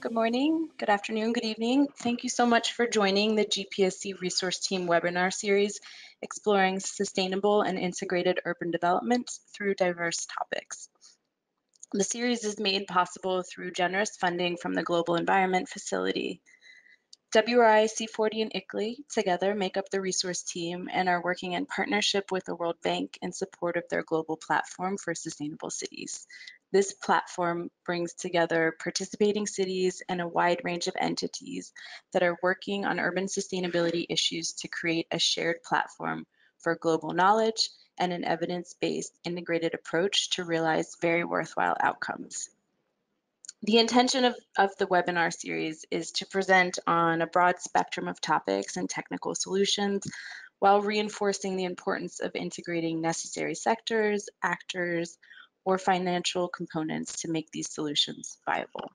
good morning, good afternoon, good evening. Thank you so much for joining the GPSC Resource Team webinar series, Exploring Sustainable and Integrated Urban Development through Diverse Topics. The series is made possible through generous funding from the Global Environment Facility. WRI, C40, and ICLEI together make up the resource team and are working in partnership with the World Bank in support of their global platform for sustainable cities. This platform brings together participating cities and a wide range of entities that are working on urban sustainability issues to create a shared platform for global knowledge and an evidence-based integrated approach to realize very worthwhile outcomes. The intention of the webinar series is to present on a broad spectrum of topics and technical solutions while reinforcing the importance of integrating necessary sectors, actors, or financial components to make these solutions viable.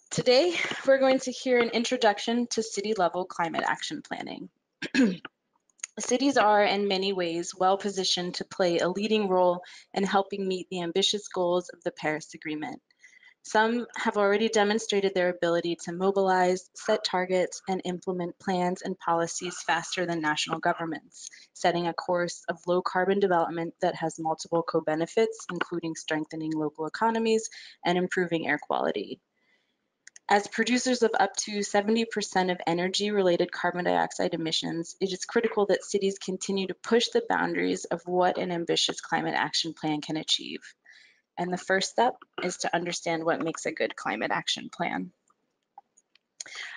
Today, we're going to hear an introduction to city-level climate action planning. Cities are, in many ways, well positioned to play a leading role in helping meet the ambitious goals of the Paris Agreement. Some have already demonstrated their ability to mobilize, set targets, and implement plans and policies faster than national governments, setting a course of low-carbon development that has multiple co-benefits, including strengthening local economies and improving air quality. As producers of up to 70% of energy-related carbon dioxide emissions, it is critical that cities continue to push the boundaries of what an ambitious climate action plan can achieve. And the first step is to understand what makes a good climate action plan.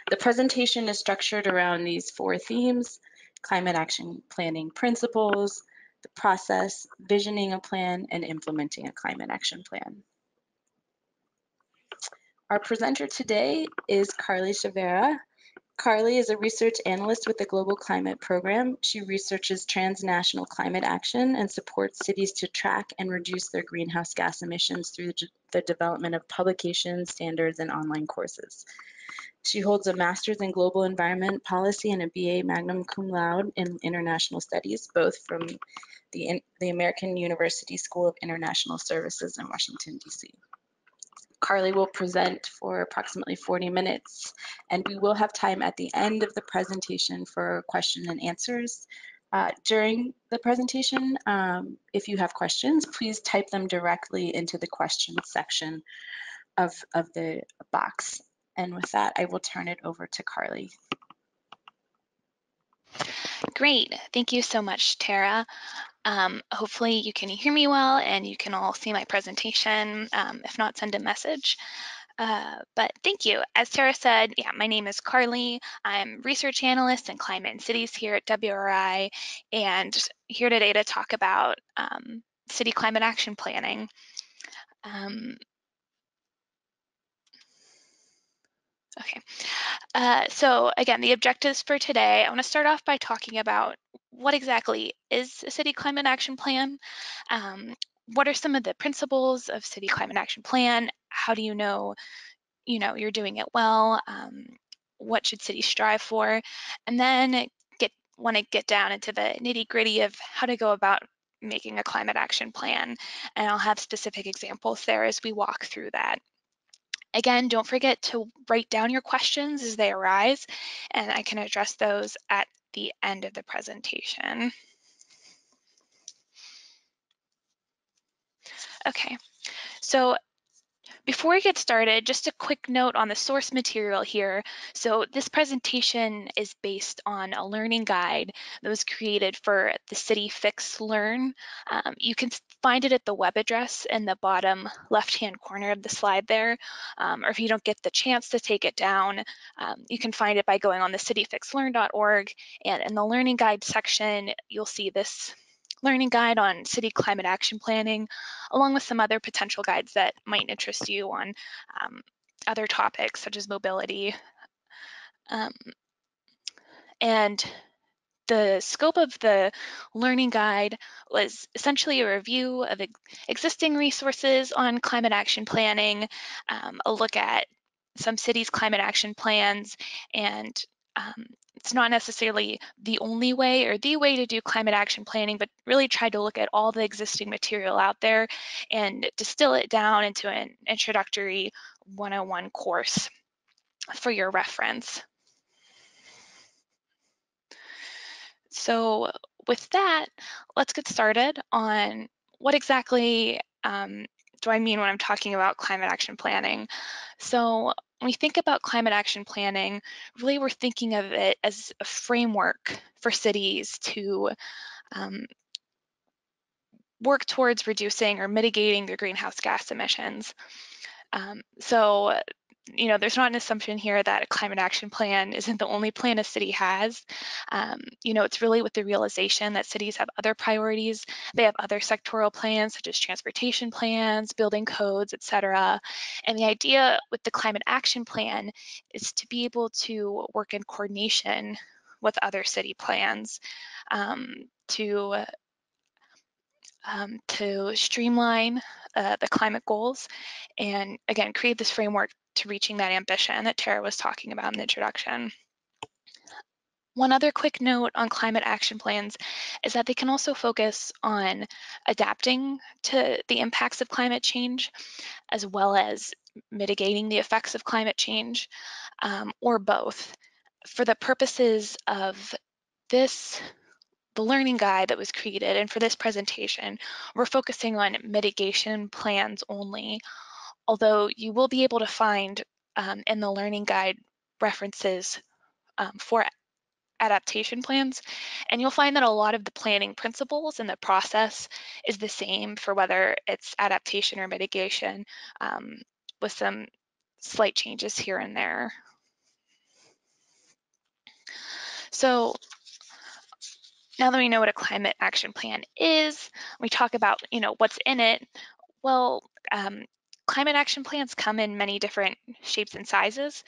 The presentation is structured around these four themes: climate action planning principles, the process, visioning a plan, and implementing a climate action plan. Our presenter today is Carly Chavera. Carly is a research analyst with the Global Climate Program. She researches transnational climate action and supports cities to track and reduce their greenhouse gas emissions through the development of publications, standards, and online courses. She holds a master's in global environment policy and a BA magna cum laude in international studies, both from the American University School of International Services in Washington, D.C. Carly will present for approximately 40 minutes, and we will have time at the end of the presentation for question and answers. During the presentation, if you have questions, please type them directly into the questions section of the box. And with that, I will turn it over to Carly. Great, thank you so much, Tara. Hopefully you can hear me well and you can all see my presentation. If not, send a message. But thank you. As Tara said, yeah, my name is Carly. I'm research analyst in climate and cities here at WRI, and here today to talk about city climate action planning. Okay, so again, the objectives for today, I want to start off by talking about what exactly is a city climate action plan? What are some of the principles of city climate action plan? How do you know you're doing it well? What should cities strive for? And then want to get down into the nitty-gritty of how to go about making a climate action plan. And I'll have specific examples there as we walk through that. Again, don't forget to write down your questions as they arise, and I can address those at the end of the presentation. Okay, so before we get started, just a quick note on the source material here. So this presentation is based on a learning guide that was created for the City Fix Learn. You can find it at the web address in the bottom left-hand corner of the slide there. Or if you don't get the chance to take it down, you can find it by going on the cityfixlearn.org, and in the learning guide section, you'll see this learning guide on city climate action planning, along with some other potential guides that might interest you on other topics such as mobility. And the scope of the learning guide was essentially a review of existing resources on climate action planning, a look at some cities' climate action plans, and it's not necessarily the only way or the way to do climate action planning, but really try to look at all the existing material out there and distill it down into an introductory 101 course for your reference. So with that, let's get started on what exactly do I mean when I'm talking about climate action planning. So when we think about climate action planning, really we're thinking of it as a framework for cities to work towards reducing or mitigating their greenhouse gas emissions. So there's not an assumption here that a climate action plan isn't the only plan a city has. It's really with the realization that cities have other priorities. They have other sectoral plans, such as transportation plans, building codes, etc. And the idea with the climate action plan is to be able to work in coordination with other city plans to streamline the climate goals and, again, create this framework to reaching that ambition that Tara was talking about in the introduction. One other quick note on climate action plans is that they can also focus on adapting to the impacts of climate change, as well as mitigating the effects of climate change, or both. For the purposes of the learning guide that was created, and for this presentation, we're focusing on mitigation plans only, although you will be able to find in the learning guide references for adaptation plans, and you'll find that a lot of the planning principles and the process is the same for whether it's adaptation or mitigation, with some slight changes here and there. So now that we know what a climate action plan is, we talk about what's in it. Well, climate action plans come in many different shapes and sizes.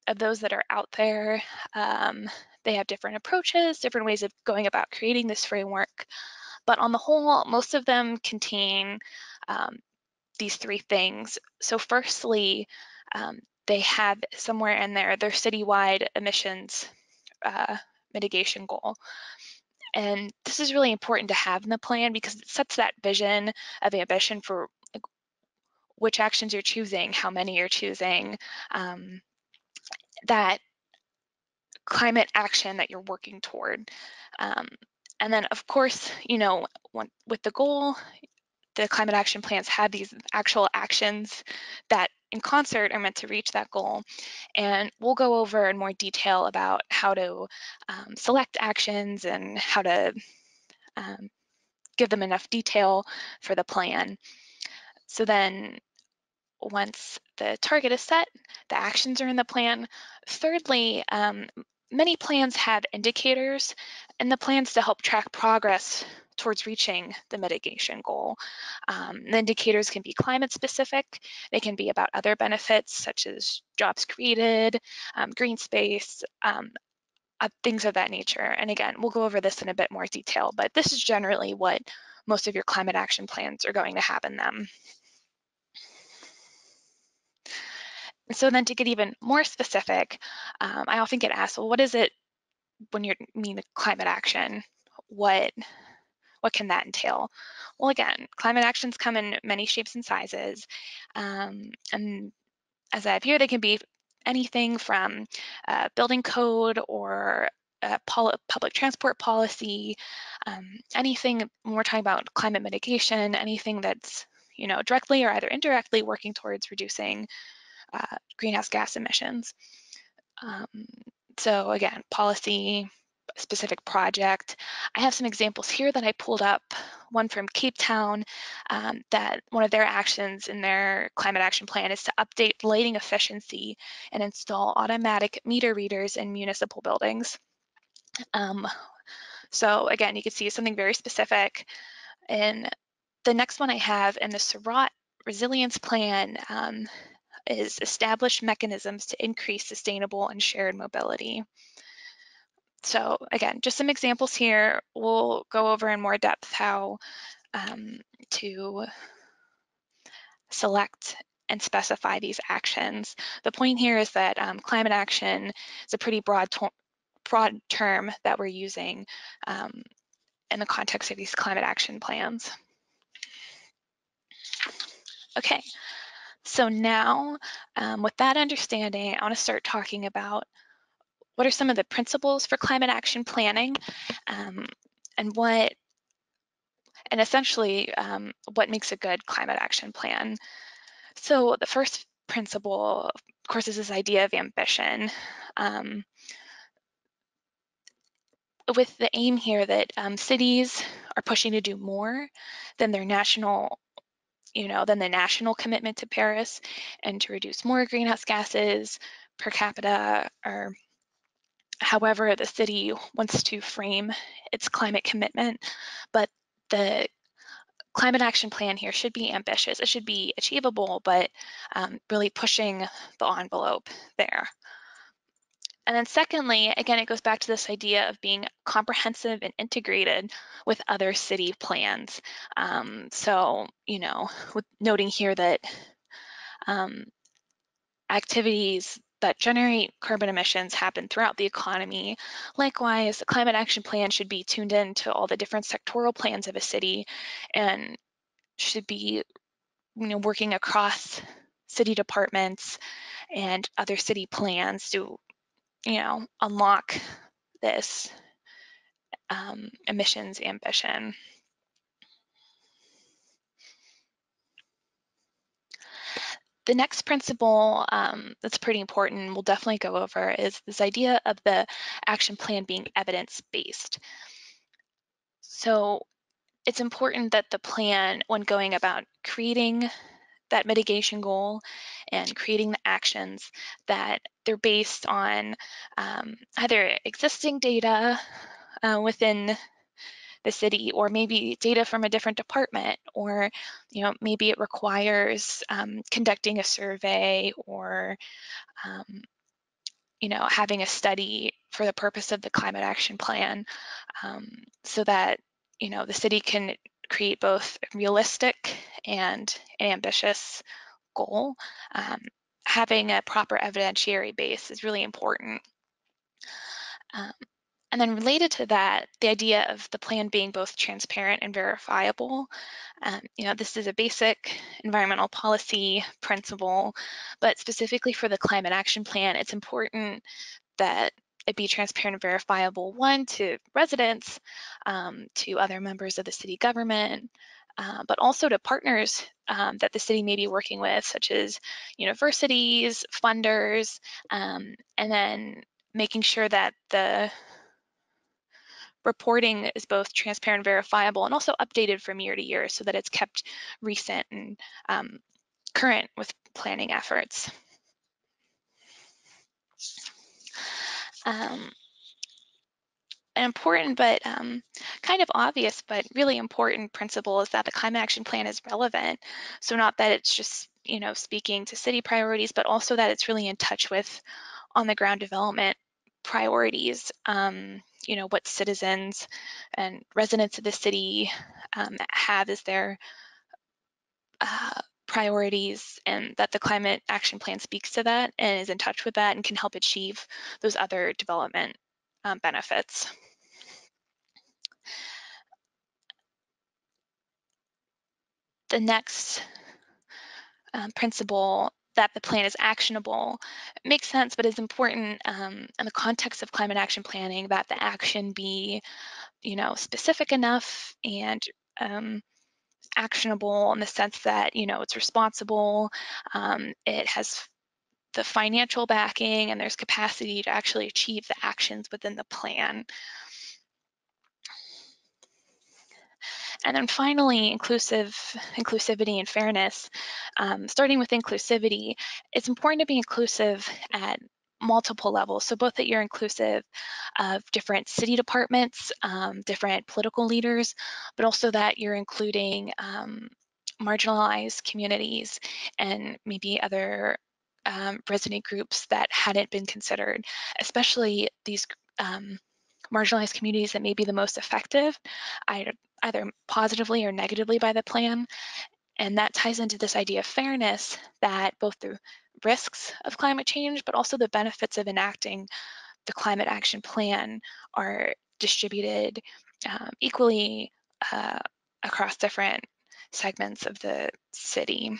Of those that are out there, they have different approaches, different ways of going about creating this framework. But on the whole, most of them contain these three things. So firstly, they have somewhere in there their citywide emissions mitigation goal. And this is really important to have in the plan because it sets that vision of ambition for which actions you're choosing, how many you're choosing, that climate action that you're working toward. And then, of course, with the goal, the climate action plans have these actual actions that in concert are meant to reach that goal. And we'll go over in more detail about how to select actions and how to give them enough detail for the plan. So then once the target is set, the actions are in the plan. Thirdly, many plans have indicators in the plans to help track progress towards reaching the mitigation goal. The indicators can be climate specific. They can be about other benefits such as jobs created, green space, things of that nature. And again, we'll go over this in a bit more detail, but this is generally what most of your climate action plans are going to have in them. So then to get even more specific, I often get asked, well, what is it when you mean climate action? What can that entail? Well, again, climate actions come in many shapes and sizes. And as I have here, they can be anything from building code or public transport policy, anything when we're talking about climate mitigation, anything that's directly or either indirectly working towards reducing greenhouse gas emissions. So again, policy, specific project. I have some examples here that I pulled up, one from Cape Town, that one of their actions in their climate action plan is to update lighting efficiency and install automatic meter readers in municipal buildings. So again, you can see something very specific. And the next one I have in the Surratt Resilience Plan is establish mechanisms to increase sustainable and shared mobility. So again, just some examples here. We'll go over in more depth how to select and specify these actions. The point here is that climate action is a pretty broad term that we're using in the context of these climate action plans. Okay, so now with that understanding, I want to start talking about what are some of the principles for climate action planning and essentially what makes a good climate action plan. So the first principle, of course, is this idea of ambition. With the aim here that cities are pushing to do more than their national, than the national commitment to Paris, and to reduce more greenhouse gases per capita, or however the city wants to frame its climate commitment. But the climate action plan here should be ambitious. It should be achievable, but really pushing the envelope there. And then secondly, again, it goes back to this idea of being comprehensive and integrated with other city plans. So, with noting here that activities that generate carbon emissions happen throughout the economy. Likewise, the climate action plan should be tuned into all the different sectoral plans of a city and should be working across city departments and other city plans to unlock this emissions ambition. The next principle that's pretty important, we'll definitely go over, is this idea of the action plan being evidence-based. So it's important that the plan, when going about creating that mitigation goal and creating the actions, that they're based on either existing data within the city, or maybe data from a different department, or maybe it requires conducting a survey, or having a study for the purpose of the climate action plan, so that the city can create both a realistic and an ambitious goal. Having a proper evidentiary base is really important. And then related to that, the idea of the plan being both transparent and verifiable. This is a basic environmental policy principle, but specifically for the climate action plan, it's important that it be transparent and verifiable, one, to residents, to other members of the city government, but also to partners that the city may be working with, such as universities, funders, and then making sure that the reporting is both transparent and verifiable, and also updated from year to year so that it's kept recent and current with planning efforts. An important but kind of obvious but really important principle is that the climate action plan is relevant. So not that it's just speaking to city priorities, but also that it's really in touch with on the ground development priorities. What citizens and residents of the city have as their priorities, and that the climate action plan speaks to that and is in touch with that and can help achieve those other development benefits. The next principle, that the plan is actionable, makes sense, but it's important in the context of climate action planning that the action be, specific enough and actionable in the sense that, it's responsible, it has the financial backing, and there's capacity to actually achieve the actions within the plan. And then finally, inclusivity and fairness. Starting with inclusivity, it's important to be inclusive at multiple levels. So both that you're inclusive of different city departments, different political leaders, but also that you're including marginalized communities and maybe other resident groups that hadn't been considered, especially these marginalized communities that may be the most affected, either positively or negatively by the plan. And that ties into this idea of fairness, that both the risks of climate change, but also the benefits of enacting the climate action plan are distributed equally across different segments of the city.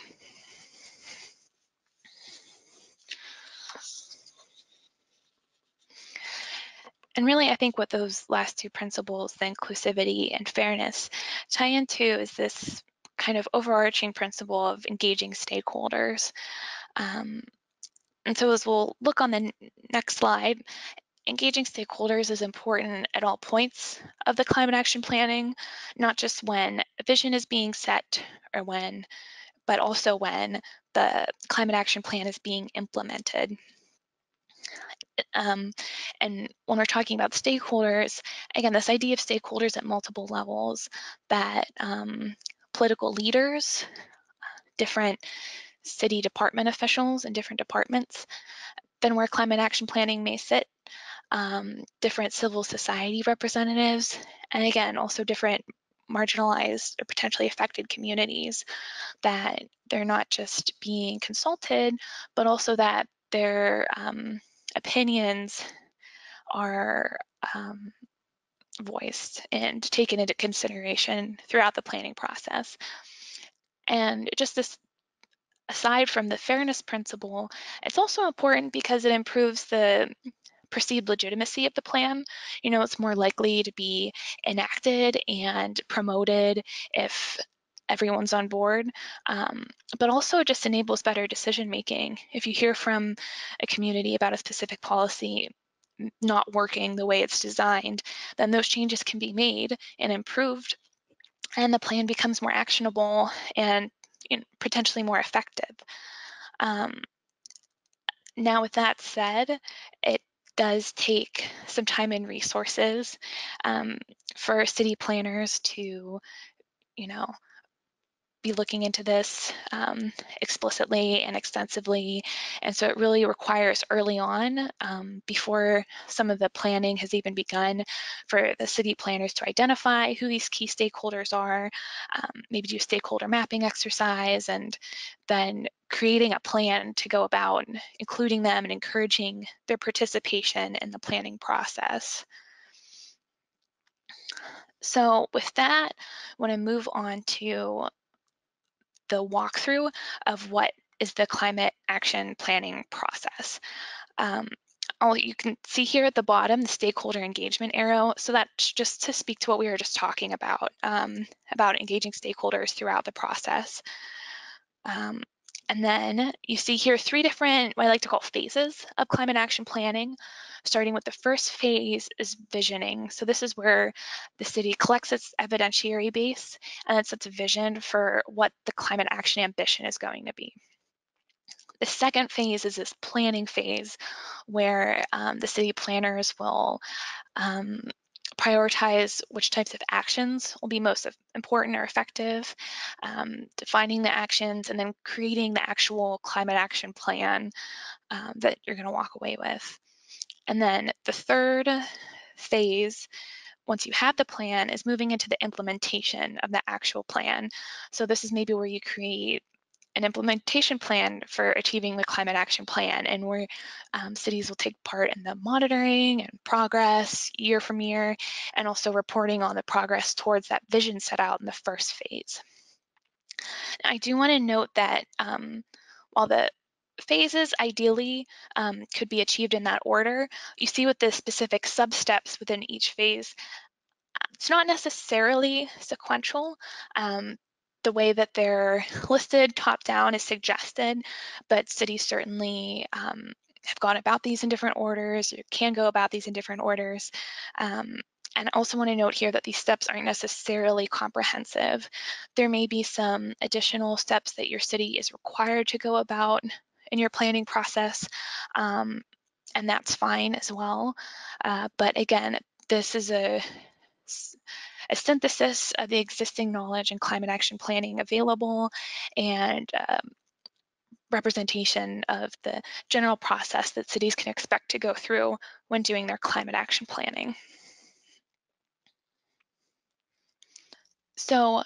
And really, I think what those last two principles, the inclusivity and fairness, tie into is this kind of overarching principle of engaging stakeholders. And so as we'll look on the next slide, engaging stakeholders is important at all points of the climate action planning, not just when a vision is being set but also when the climate action plan is being implemented. And when we're talking about stakeholders, again, this idea of stakeholders at multiple levels, that political leaders, different city department officials in different departments, then where climate action planning may sit, different civil society representatives, and again, also different marginalized or potentially affected communities, that they're not just being consulted, but also that their opinions are voiced and taken into consideration throughout the planning process. And just this, aside from the fairness principle, it's also important because it improves the perceived legitimacy of the plan. You know, it's more likely to be enacted and promoted if everyone's on board, but also it just enables better decision making. If you hear from a community about a specific policy not working the way it's designed, then those changes can be made and improved, and the plan becomes more actionable and potentially more effective. Now, with that said, it does take some time and resources for city planners to, be looking into this explicitly and extensively. And so it really requires early on, before some of the planning has even begun, for the city planners to identify who these key stakeholders are, maybe do a stakeholder mapping exercise, and then creating a plan to go about including them and encouraging their participation in the planning process. So with that, I want to move on to the walkthrough of what is the climate action planning process. You can see here at the bottom the stakeholder engagement arrow. So that's just to speak to what we were just talking about engaging stakeholders throughout the process. And then you see here three different, what I like to call phases of climate action planning. Starting with the first phase is visioning. So this is where the city collects its evidentiary base and it sets a vision for what the climate action ambition is going to be. The second phase is this planning phase, where the city planners will prioritize which types of actions will be most important or effective, defining the actions, and then creating the actual climate action plan that you're going to walk away with. And then the third phase, once you have the plan, is moving into the implementation of the actual plan. So this is maybe where you create an implementation plan for achieving the climate action plan, and where cities will take part in the monitoring and progress year from year, and also reporting on the progress towards that vision set out in the first phase. I do want to note that while the phases ideally could be achieved in that order, you see with the specific sub-steps within each phase, it's not necessarily sequential. The way that they're listed top down is suggested, but cities certainly have gone about these in different orders, or can go about these in different orders. And I also want to note here that these steps aren't necessarily comprehensive. There may be some additional steps that your city is required to go about in your planning process, and that's fine as well. But again, this is a synthesis of the existing knowledge and climate action planning available, and representation of the general process that cities can expect to go through when doing their climate action planning. So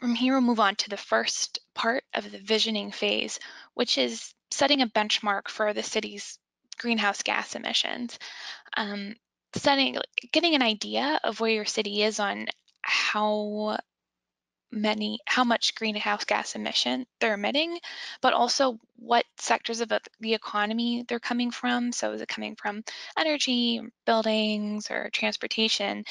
From here, we'll move on to the first part of the visioning phase, which is setting a benchmark for the city's greenhouse gas emissions. Getting an idea of where your city is on how much greenhouse gas emission they're emitting, but also what sectors of the economy they're coming from. So is it coming from energy, buildings, or transportation?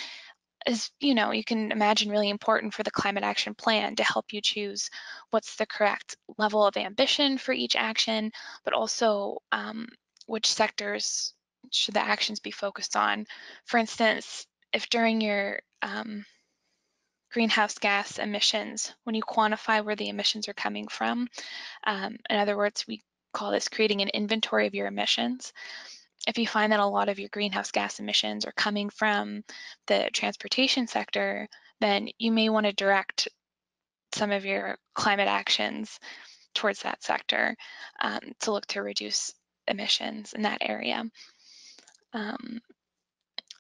Is, you can imagine, really important for the climate action plan to help you choose what's the correct level of ambition for each action, but also which sectors should the actions be focused on. For instance, if during your greenhouse gas emissions, when you quantify where the emissions are coming from, in other words, we call this creating an inventory of your emissions. If you find that a lot of your greenhouse gas emissions are coming from the transportation sector, then you may want to direct some of your climate actions towards that sector to look to reduce emissions in that area.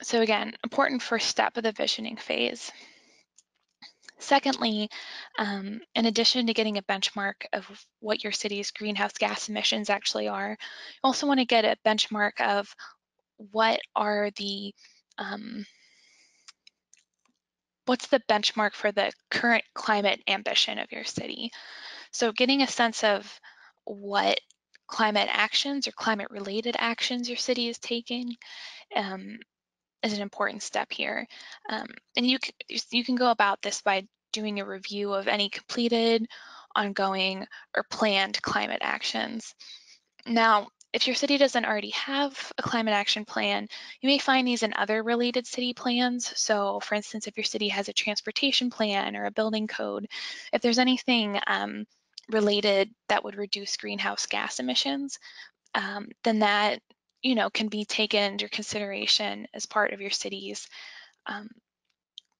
So again, important first step of the visioning phase. Secondly, in addition to getting a benchmark of what your city's greenhouse gas emissions actually are, you also want to get a benchmark of what's the benchmark for the current climate ambition of your city. So getting a sense of what climate actions or climate related actions your city is taking is an important step here. And you can go about this by doing a review of any completed, ongoing, or planned climate actions. Now, if your city doesn't already have a climate action plan, you may find these in other related city plans. So for instance, if your city has a transportation plan or a building code, if there's anything related that would reduce greenhouse gas emissions, then that can be taken into consideration as part of your city's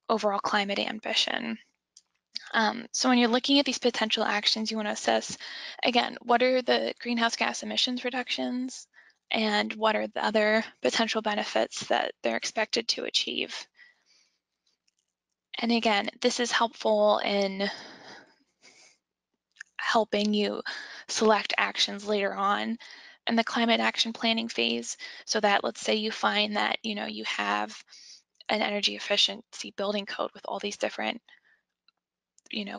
overall climate ambition. So when you're looking at these potential actions, you want to assess, again, what are the greenhouse gas emissions reductions and what are the other potential benefits that they're expected to achieve. And again, this is helpful in helping you select actions later on in the climate action planning phase, so that, let's say you find that you have an energy efficiency building code with all these different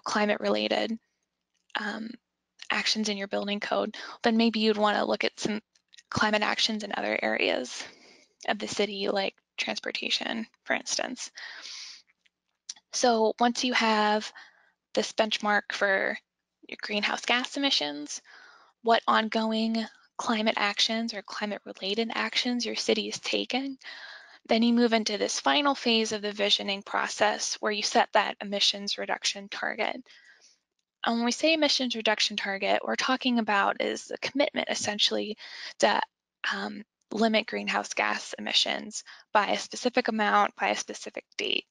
climate related actions in your building code, then maybe you'd want to look at some climate actions in other areas of the city, like transportation, for instance. So once you have this benchmark for your greenhouse gas emissions, what ongoing climate actions or climate related actions your city is taking, then you move into this final phase of the visioning process where you set that emissions reduction target. And when we say emissions reduction target, what we're talking about is a commitment essentially to limit greenhouse gas emissions by a specific amount, by a specific date.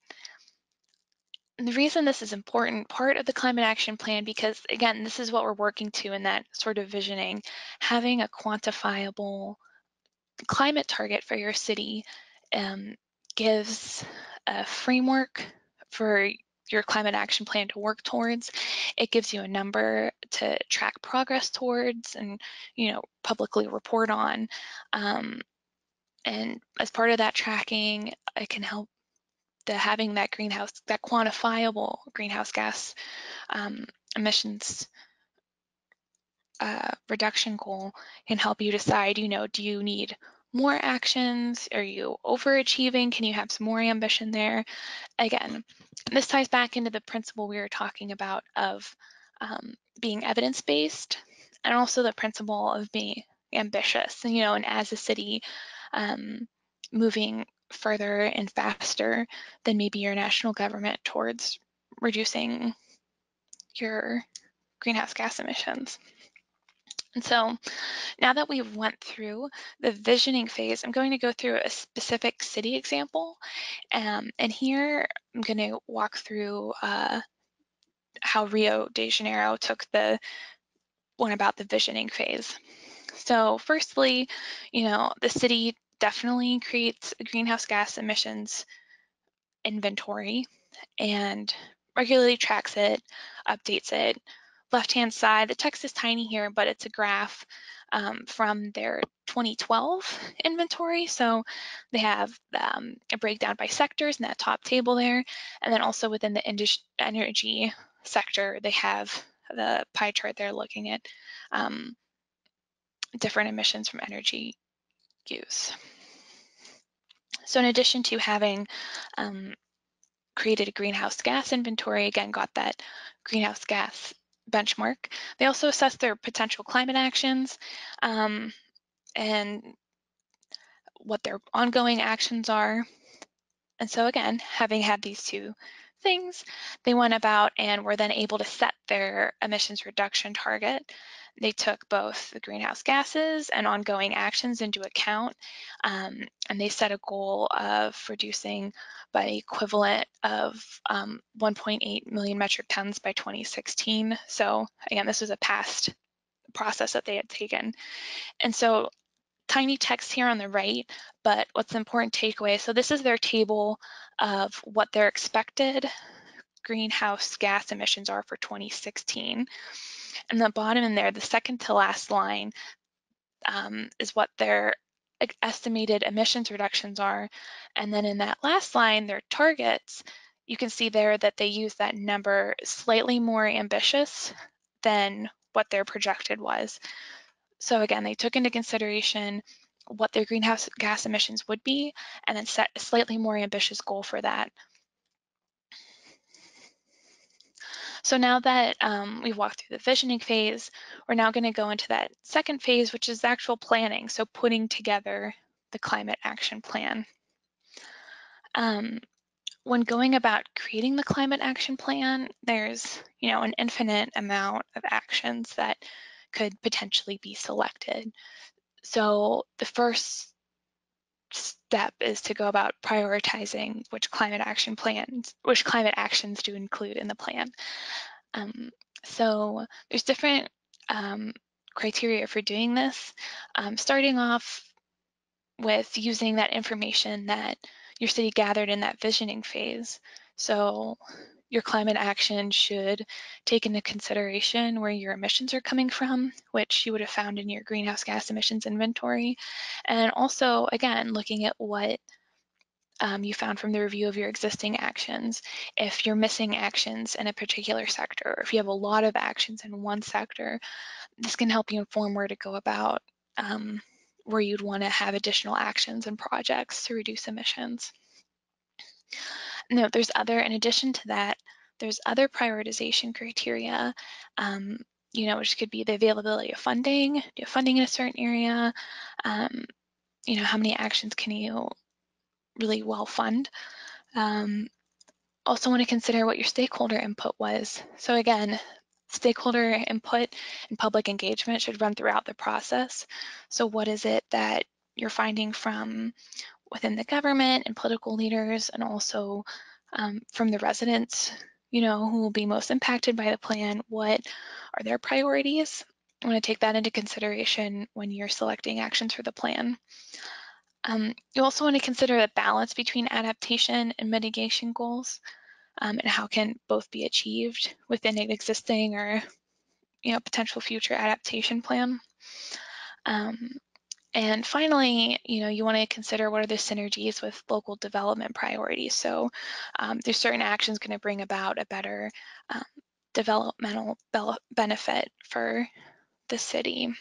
And the reason this is important part of the climate action plan, because again, this is what we're working to in that sort of visioning, having a quantifiable climate target for your city gives a framework for your climate action plan to work towards. It gives you a number to track progress towards and publicly report on. And as part of that tracking, it can help to having that quantifiable greenhouse gas emissions reduction goal can help you decide, do you need more actions? Are you overachieving? Can you have some more ambition there? Again, this ties back into the principle we were talking about of being evidence-based, and also the principle of being ambitious. And as a city moving further and faster than maybe your national government towards reducing your greenhouse gas emissions. And so now that we've went through the visioning phase, I'm going to go through a specific city example. And here I'm going to walk through how Rio de Janeiro took the one about the visioning phase. So firstly, the city definitely creates a greenhouse gas emissions inventory and regularly tracks it, updates it. Left-hand side, the text is tiny here, but it's a graph from their 2012 inventory. So they have a breakdown by sectors in that top table there. And then also within the energy sector, they have the pie chart there looking at different emissions from energy use. So in addition to having created a greenhouse gas inventory, again, got that greenhouse gas benchmark, they also assess their potential climate actions and what their ongoing actions are. And so again, having had these two things, they went about and were then able to set their emissions reduction target. They took both the greenhouse gases and ongoing actions into account, and they set a goal of reducing by equivalent of 1.8 million metric tons by 2016. So again, this was a past process that they had taken. And so tiny text here on the right, but what's the important takeaway? So this is their table of what their expected greenhouse gas emissions are for 2016. And the bottom in there, the second to last line, is what their estimated emissions reductions are. And then in that last line, their targets, you can see there that they use that number slightly more ambitious than what their projected was. So again, they took into consideration what their greenhouse gas emissions would be and then set a slightly more ambitious goal for that. So now that we've walked through the visioning phase, we're now going to go into that second phase, which is actual planning, so putting together the climate action plan. When going about creating the climate action plan, there's an infinite amount of actions that could potentially be selected. So the first step is to go about prioritizing which climate actions to include in the plan. So there's different criteria for doing this, starting off with using that information that your city gathered in that visioning phase. So your climate action should take into consideration where your emissions are coming from, which you would have found in your greenhouse gas emissions inventory. And also, again, looking at what you found from the review of your existing actions. If you're missing actions in a particular sector, or if you have a lot of actions in one sector, this can help you inform where to go about where you'd want to have additional actions and projects to reduce emissions. Now, in addition to that, there's other prioritization criteria, which could be the availability of funding. Do you have funding in a certain area? How many actions can you really well fund? Also want to consider what your stakeholder input was. So again, stakeholder input and public engagement should run throughout the process. So what is it that you're finding from within the government and political leaders, and also from the residents, who will be most impacted by the plan? What are their priorities? I want to take that into consideration when you're selecting actions for the plan. You also want to consider the balance between adaptation and mitigation goals, and how can both be achieved within an existing or potential future adaptation plan. And finally, you want to consider what are the synergies with local development priorities. So there's certain actions going to bring about a better developmental benefit for the city.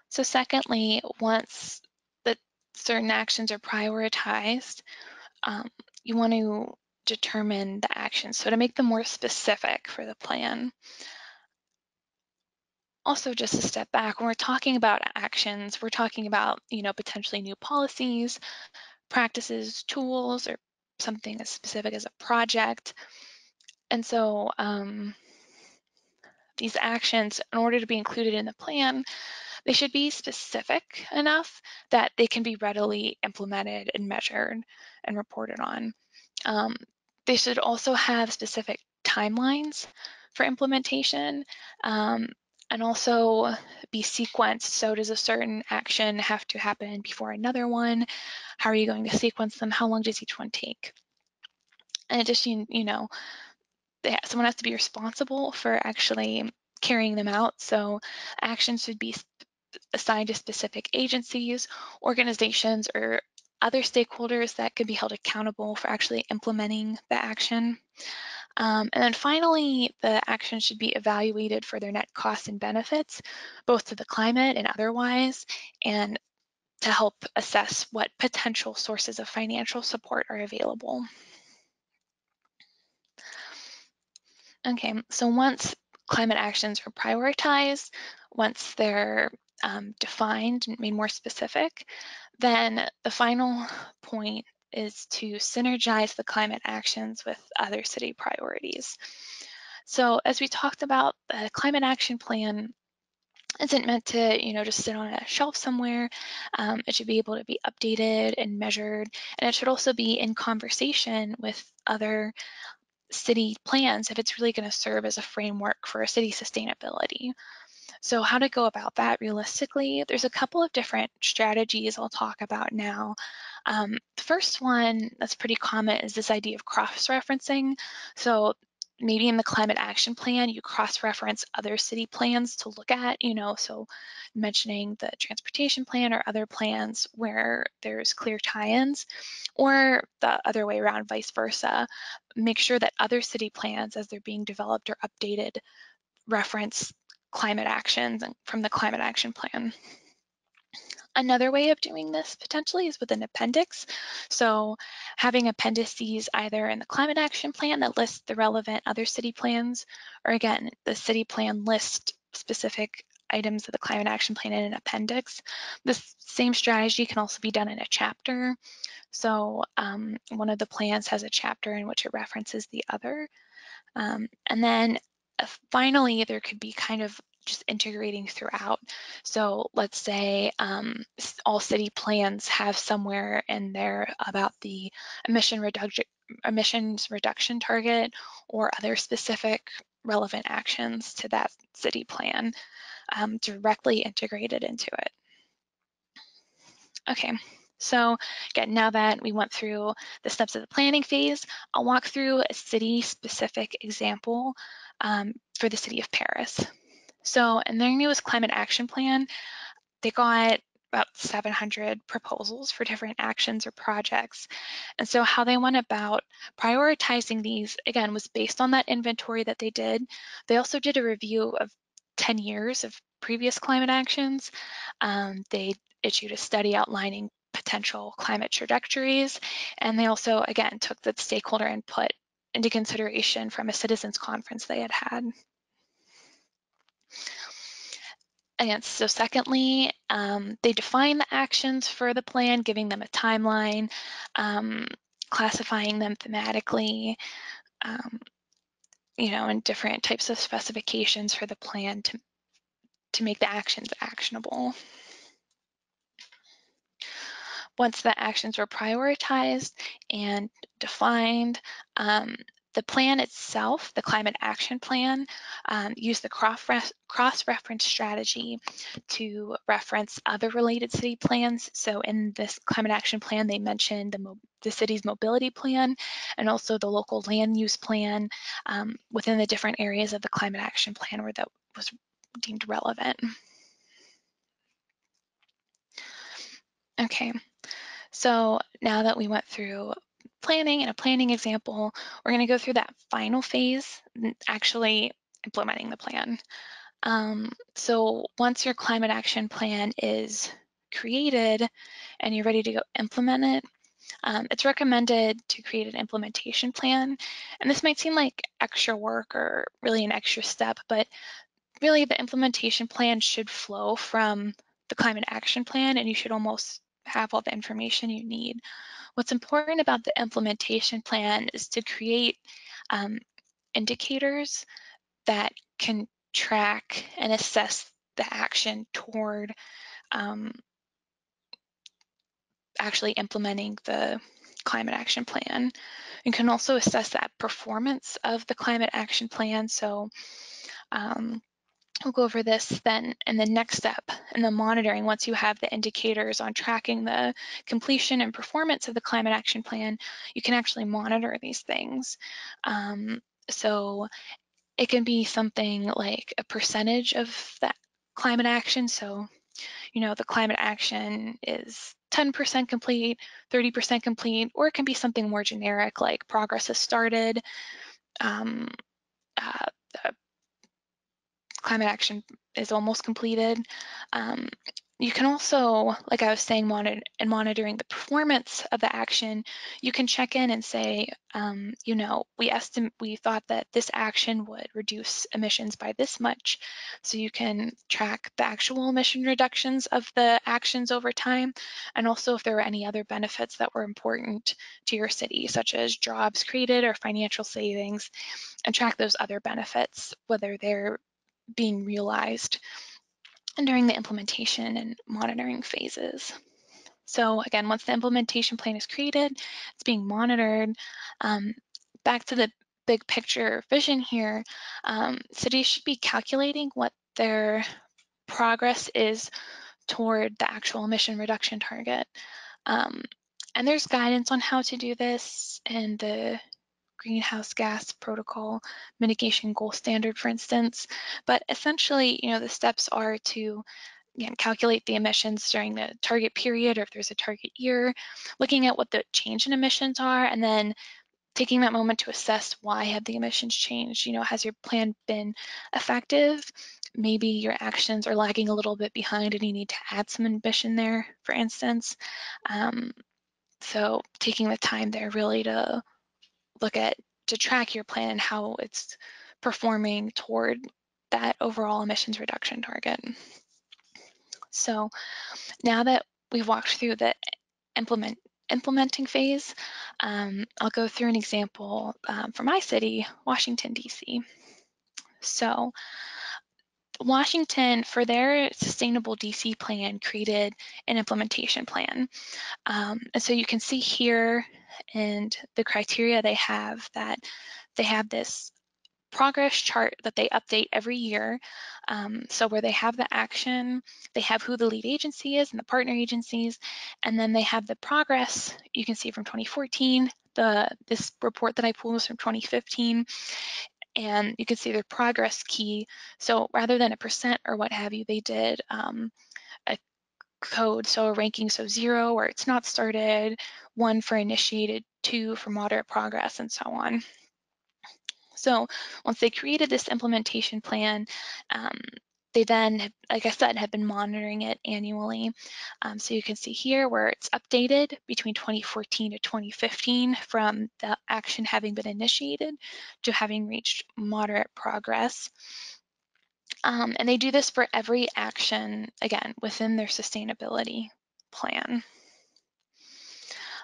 So secondly, once the certain actions are prioritized, you want to determine the actions, so to make them more specific for the plan. Also, just a step back, when we're talking about actions, we're talking about, potentially new policies, practices, tools, or something as specific as a project. And so these actions, in order to be included in the plan, they should be specific enough that they can be readily implemented and measured and reported on. They should also have specific timelines for implementation, and also be sequenced. So does a certain action have to happen before another one? How are you going to sequence them? How long does each one take? In addition, someone has to be responsible for actually carrying them out. So actions should be assigned to specific agencies, organizations, or other stakeholders that could be held accountable for actually implementing the action. And then finally, the action should be evaluated for their net costs and benefits, both to the climate and otherwise, and to help assess what potential sources of financial support are available. Okay, so once climate actions are prioritized, once they're defined and made more specific, then the final point is to synergize the climate actions with other city priorities. So as we talked about, the climate action plan isn't meant to, just sit on a shelf somewhere. It should be able to be updated and measured, and it should also be in conversation with other city plans if it's really going to serve as a framework for city sustainability. So how to go about that realistically, there's a couple of different strategies I'll talk about now. The first one that's pretty common is this idea of cross-referencing. So maybe in the climate action plan, you cross-reference other city plans to look at, so mentioning the transportation plan or other plans where there's clear tie-ins, or the other way around, vice versa. Make sure that other city plans, as they're being developed or updated, reference climate actions from the climate action plan. Another way of doing this potentially is with an appendix. So having appendices either in the climate action plan that lists the relevant other city plans, or again, the city plan lists specific items of the climate action plan in an appendix. This same strategy can also be done in a chapter. So one of the plans has a chapter in which it references the other. And then finally, there could be kind of just integrating throughout. So let's say all city plans have somewhere in there about the emissions reduction target or other specific relevant actions to that city plan directly integrated into it. Okay, so again, now that we went through the steps of the planning phase, I'll walk through a city-specific example for the city of Paris. So in their newest climate action plan, they got about 700 proposals for different actions or projects. And so how they went about prioritizing these, again, was based on that inventory that they did. They also did a review of 10 years of previous climate actions. They issued a study outlining potential climate trajectories. And they also, again, took the stakeholder input into consideration from a citizens conference they had. And so secondly, they define the actions for the plan, giving them a timeline, classifying them thematically, and different types of specifications for the plan to make the actions actionable. Once the actions were prioritized and defined, the plan itself, the climate action plan, used the cross-reference strategy to reference other related city plans. So in this climate action plan, they mentioned the city's mobility plan and also the local land use plan within the different areas of the climate action plan where that was deemed relevant. Okay, so now that we went through planning and a planning example, we're going to go through that final phase, actually implementing the plan. So once your climate action plan is created and you're ready to go implement it, it's recommended to create an implementation plan. And this might seem like extra work or really an extra step, but really the implementation plan should flow from the climate action plan, and you should almost have all the information you need. What's important about the implementation plan is to create indicators that can track and assess the action toward actually implementing the climate action plan. You can also assess that performance of the climate action plan. So We'll go over this then in the next step in the monitoring. Once you have the indicators on tracking the completion and performance of the climate action plan, you can actually monitor these things. So it can be something like a percentage of that climate action. So, the climate action is 10% complete, 30% complete, or it can be something more generic like progress has started, the climate action is almost completed. You can also, like I was saying, monitoring the performance of the action, you can check in and say, we thought that this action would reduce emissions by this much. So you can track the actual emission reductions of the actions over time, and also if there were any other benefits that were important to your city, such as jobs created or financial savings, and track those other benefits, whether they're being realized during the implementation and monitoring phases. So again, once the implementation plan is created, it's being monitored. Back to the big picture vision here, cities should be calculating what their progress is toward the actual emission reduction target. And there's guidance on how to do this in the greenhouse gas protocol mitigation goal standard, for instance. But essentially, the steps are to, again, calculate the emissions during the target period, or if there's a target year, looking at what the change in emissions are, and then taking that moment to assess why have the emissions changed. Has your plan been effective? Maybe your actions are lagging a little bit behind and you need to add some emission there, for instance. So taking the time there really to track your plan and how it's performing toward that overall emissions reduction target. So now that we've walked through the implementing phase, I'll go through an example for my city, Washington, D.C. So Washington, for their sustainable DC plan, created an implementation plan. And so you can see here and the criteria they have that they have this progress chart that they update every year. So where they have the action, they have who the lead agency is and the partner agencies, and then they have the progress. You can see from 2014, this report that I pulled was from 2015, and you can see their progress key. So rather than a percent or what have you, they did a code, so a ranking, so 0 where it's not started, 1 for initiated, 2 for moderate progress, and so on. So once they created this implementation plan, they then, like I said, have been monitoring it annually. So you can see here where it's updated between 2014 to 2015 from the action having been initiated to having reached moderate progress. And they do this for every action, again, within their sustainability plan.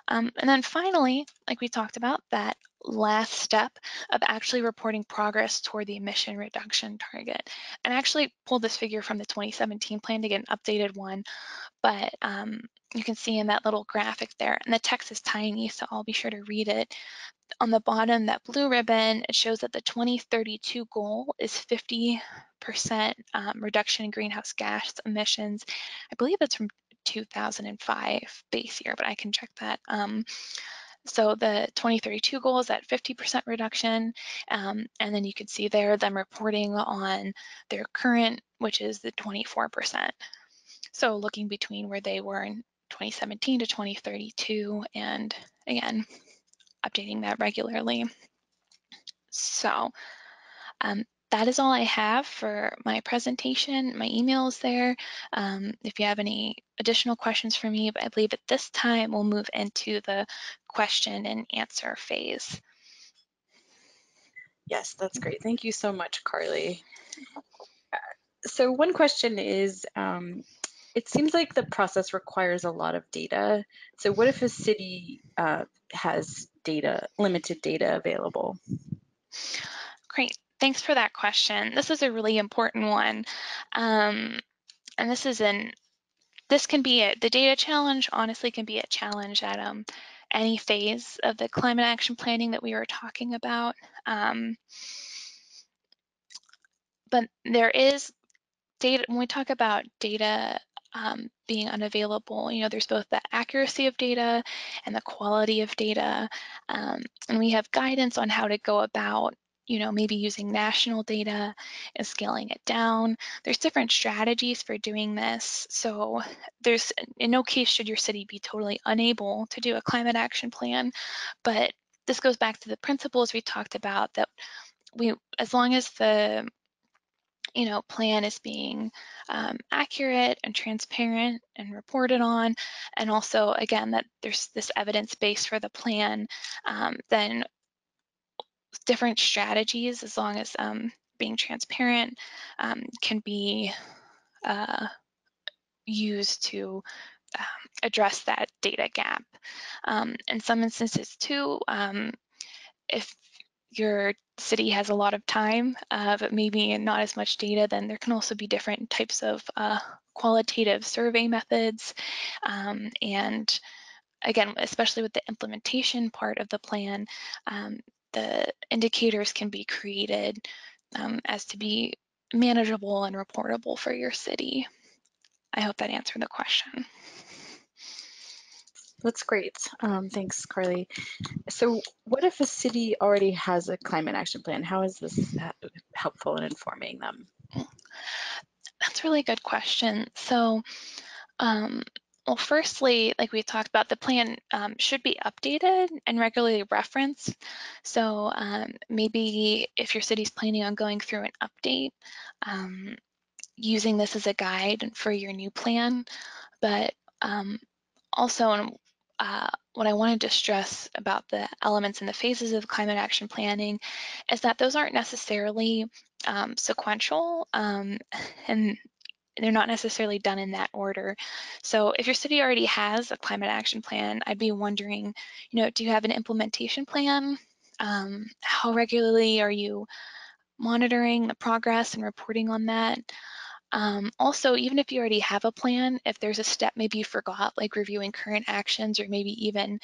And then finally, like we talked about, that last step of actually reporting progress toward the emission reduction target. And I actually pulled this figure from the 2017 plan to get an updated one, but you can see in that little graphic there, and the text is tiny, so I'll be sure to read it. On the bottom, that blue ribbon, it shows that the 2032 goal is 50% reduction in greenhouse gas emissions. I believe that's from 2005 base year, but I can check that. So the 2032 goal is at 50% reduction, and then you can see there them reporting on their current, which is the 24%. So looking between where they were in 2017 to 2032, and again, updating that regularly. So that is all I have for my presentation. My email is there. If you have any additional questions for me, but I believe at this time we'll move into the question and answer phase. Yes, that's great. Thank you so much, Carly. So one question is, it seems like the process requires a lot of data. So what if a city has limited data available? Great. Thanks for that question. This is a really important one. And this can be the data challenge honestly can be a challenge at any phase of the climate action planning that we were talking about. But there is data, when we talk about data being unavailable, there's both the accuracy of data and the quality of data. And we have guidance on how to go about, maybe using national data and scaling it down. There's different strategies for doing this. So there's, in no case should your city be totally unable to do a climate action plan, but this goes back to the principles we talked about, that as long as the plan is being accurate and transparent and reported on, and also, again, that there's this evidence base for the plan, then different strategies, as long as being transparent, can be used to address that data gap. In some instances too, if your city has a lot of time, but maybe not as much data, then there can also be different types of qualitative survey methods. And again, especially with the implementation part of the plan, the indicators can be created as to be manageable and reportable for your city. I hope that answered the question. That's great. Thanks, Carly. So what if a city already has a climate action plan? How is this helpful in informing them? That's a really good question. So, well, firstly, like we talked about, the plan should be updated and regularly referenced. So maybe if your city's planning on going through an update, using this as a guide for your new plan. But also, what I wanted to stress about the elements and the phases of climate action planning is that those aren't necessarily sequential, and they're not necessarily done in that order. So if your city already has a climate action plan, I'd be wondering, do you have an implementation plan? How regularly are you monitoring the progress and reporting on that? Also, even if you already have a plan, if there's a step maybe you forgot, like reviewing current actions or maybe even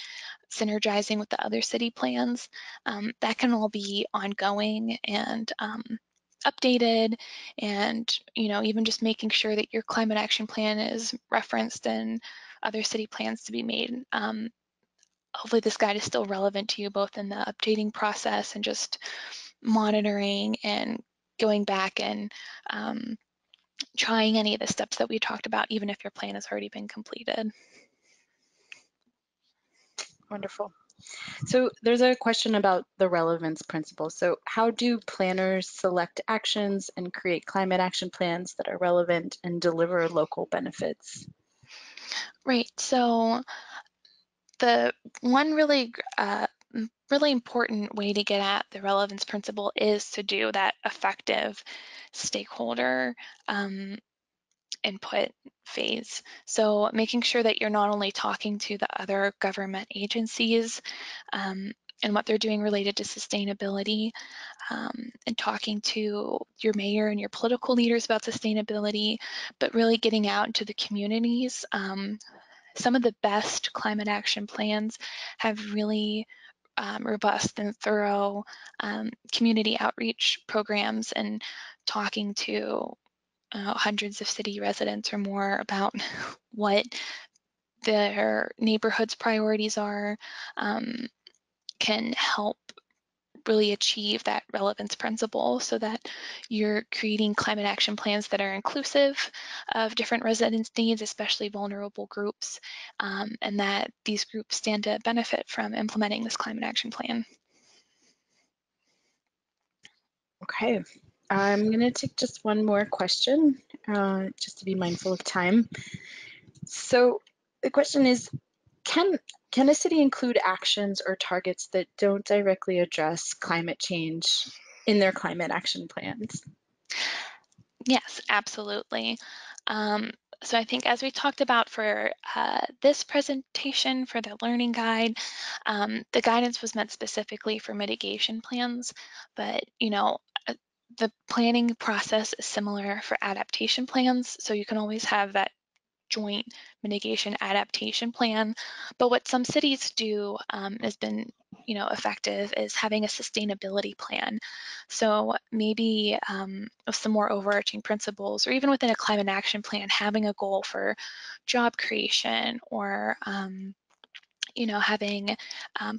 synergizing with the other city plans, that can all be ongoing and updated, and even just making sure that your climate action plan is referenced in other city plans to be made. Hopefully this guide is still relevant to you, both in the updating process and just monitoring and going back and trying any of the steps that we talked about, even if your plan has already been completed. Wonderful. So there's a question about the relevance principle. So how do planners select actions and create climate action plans that are relevant and deliver local benefits? Right, so the one really important way to get at the relevance principle is to do that effective stakeholder input phase. So making sure that you're not only talking to the other government agencies and what they're doing related to sustainability, and talking to your mayor and your political leaders about sustainability, but really getting out into the communities. Some of the best climate action plans have really robust and thorough community outreach programs, and talking to hundreds of city residents or more about what their neighborhood's priorities are, can help really achieve that relevance principle, so that you're creating climate action plans that are inclusive of different residents' needs, especially vulnerable groups, and that these groups stand to benefit from implementing this climate action plan. Okay, I'm going to take just one more question, just to be mindful of time. So the question is, can a city include actions or targets that don't directly address climate change in their climate action plans? Yes, absolutely. So I think, as we talked about for this presentation for the learning guide, the guidance was meant specifically for mitigation plans, but the planning process is similar for adaptation plans, so you can always have that joint mitigation adaptation plan. But what some cities do has been effective is having a sustainability plan. So maybe with some more overarching principles, or even within a climate action plan, having a goal for job creation, or having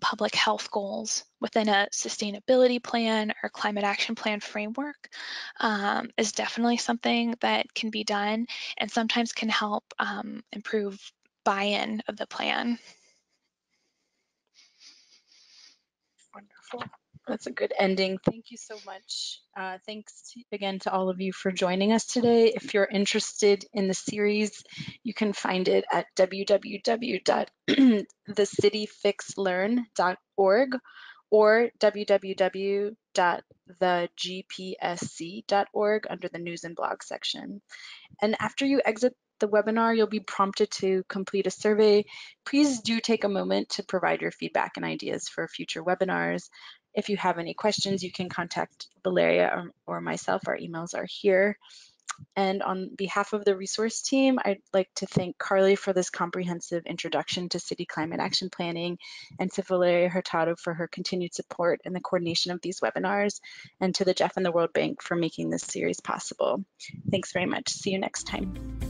public health goals within a sustainability plan or climate action plan framework is definitely something that can be done and sometimes can help improve buy-in of the plan. Wonderful. That's a good ending. Thank you so much. Thanks again to all of you for joining us today. If you're interested in the series, you can find it at www.thecityfixlearn.org or www.thegpsc.org under the news and blog section. And after you exit the webinar, you'll be prompted to complete a survey. Please do take a moment to provide your feedback and ideas for future webinars. If you have any questions, you can contact Valeria or myself. Our emails are here. And on behalf of the resource team, I'd like to thank Carly for this comprehensive introduction to city climate action planning, and to Valeria Hurtado for her continued support and the coordination of these webinars, and to the Jeff and the World Bank for making this series possible. Thanks very much. See you next time.